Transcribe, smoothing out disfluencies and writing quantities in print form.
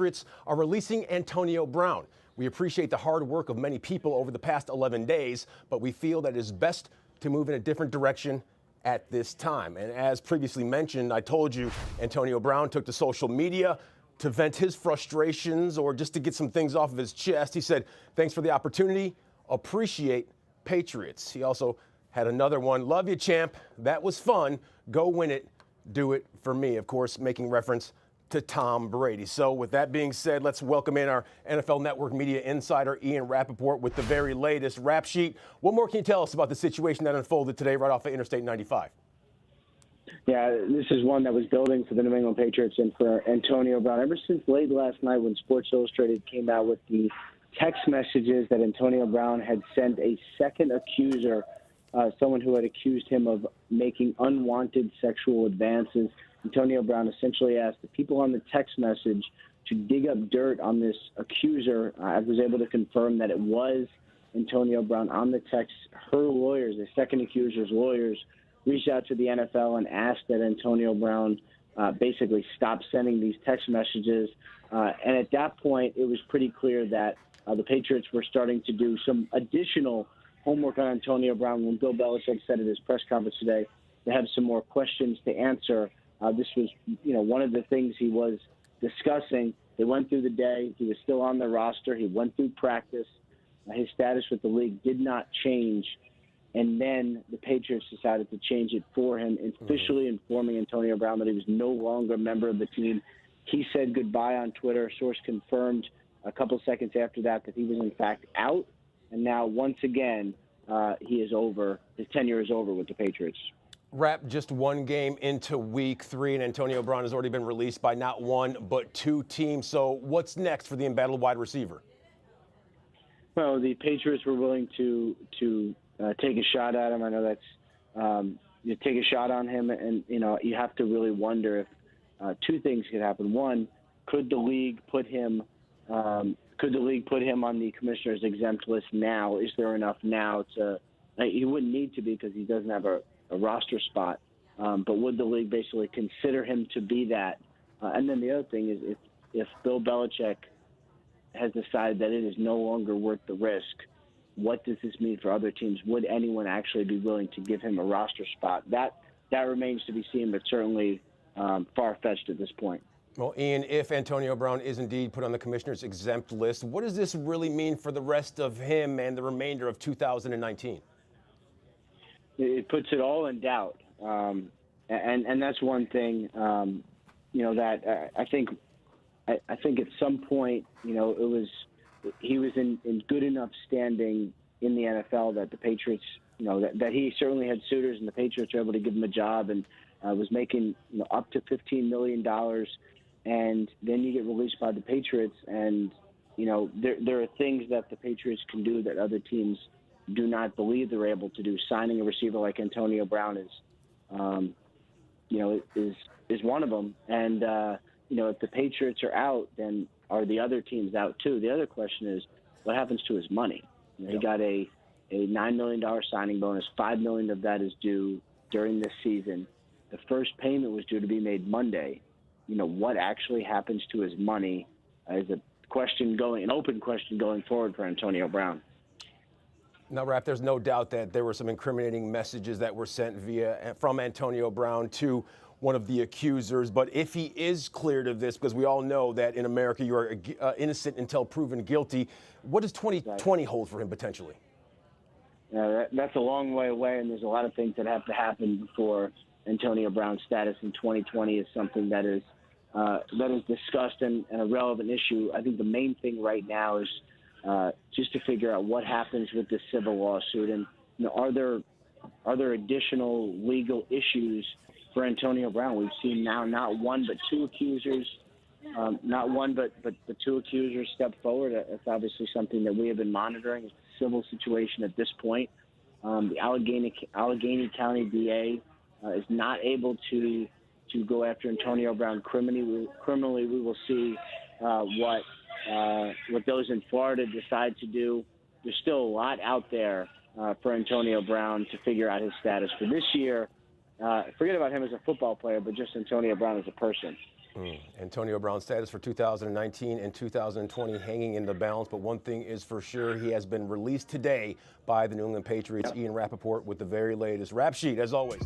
Patriots are releasing Antonio Brown. We appreciate the hard work of many people over the past 11 days, but we feel that it is best to move in a different direction at this time. And as previously mentioned, I told you Antonio Brown took to social media to vent his frustrations or just to get some things off of his chest. He said, "Thanks for the opportunity. Appreciate Patriots." He also had another one. "Love you, champ. That was fun. Go win it. Do it for me." Of course, making reference to Tom Brady. So with that being said, let's welcome in our NFL Network media insider, Ian Rappaport, with the very latest. Rap Sheet, what more can you tell us about the situation that unfolded today right off of Interstate 95? Yeah, this is one that was building for the New England Patriots and for Antonio Brown. Ever since late last night when Sports Illustrated came out with the text messages that Antonio Brown had sent a second accuser, someone who had accused him of making unwanted sexual advances. Antonio Brown essentially asked the people on the text message to dig up dirt on this accuser. I was able to confirm that it was Antonio Brown on the text. Her lawyers, the second accuser's lawyers, reached out to the NFL and asked that Antonio Brown basically stop sending these text messages. And at that point, it was pretty clear that the Patriots were starting to do some additional homework on Antonio Brown. When Bill Belichick said at his press conference today to have some more questions to answer, this was, one of the things he was discussing. They went through the day. He was still on the roster. He went through practice. His status with the league did not change. And then the Patriots decided to change it for him, officially informing Antonio Brown that he was no longer a member of the team. He said goodbye on Twitter. A source confirmed a couple seconds after that he was, in fact, out. And now, once again, he is over. His tenure is over with the Patriots. Rap, just one game into week 3, and Antonio Brown has already been released by not one but 2 teams. So what's next for the embattled wide receiver? Well, the Patriots were willing to take a shot at him. I know that's you take a shot on him, and you have to really wonder if 2 things could happen. One, could the league put him on the commissioner's exempt list now? Is there enough now to? He wouldn't need to be because he doesn't have a roster spot. But would the league basically consider him to be that? And then the other thing is if Bill Belichick has decided that it is no longer worth the risk, what does this mean for other teams? Would anyone actually be willing to give him a roster spot? That remains to be seen, but certainly far-fetched at this point. Well, Ian, if Antonio Brown is indeed put on the commissioner's exempt list, what does this really mean for the rest of him and the remainder of 2019? It puts it all in doubt, and that's one thing. That I think at some point, he was in good enough standing in the NFL that the Patriots, that he certainly had suitors, and the Patriots were able to give him a job, and was making up to $15 million, and then you get released by the Patriots, and there are things that the Patriots can do that other teams do not believe they're able to do. Signing a receiver like Antonio Brown is one of them. And if the Patriots are out, then are the other teams out too? The other question is, what happens to his money? He got a $9 million signing bonus. $5 million of that is due during this season. The first payment was due to be made Monday. What actually happens to his money is an open question going forward for Antonio Brown. Now, Rap, there's no doubt that there were some incriminating messages that were sent from Antonio Brown to one of the accusers. But if he is cleared of this, because we all know that in America you are innocent until proven guilty, what does 2020 hold for him potentially? That's a long way away, and there's a lot of things that have to happen before Antonio Brown's status in 2020 is something that is discussed and a relevant issue. I think the main thing right now is just to figure out what happens with this civil lawsuit, and are there additional legal issues for Antonio Brown? We've seen now not one but 2 accusers, but 2 accusers step forward. That's obviously something that we have been monitoring. It's a civil situation at this point. The Allegheny County DA is not able to go after Antonio Brown criminally. We will see what those in Florida decide to do. There's still a lot out there for Antonio Brown to figure out his status for this year. Forget about him as a football player, but just Antonio Brown as a person. Antonio Brown's status for 2019 and 2020 hanging in the balance, but one thing is for sure, he has been released today by the New England Patriots. Ian Rappaport with the very latest rap sheet, as always.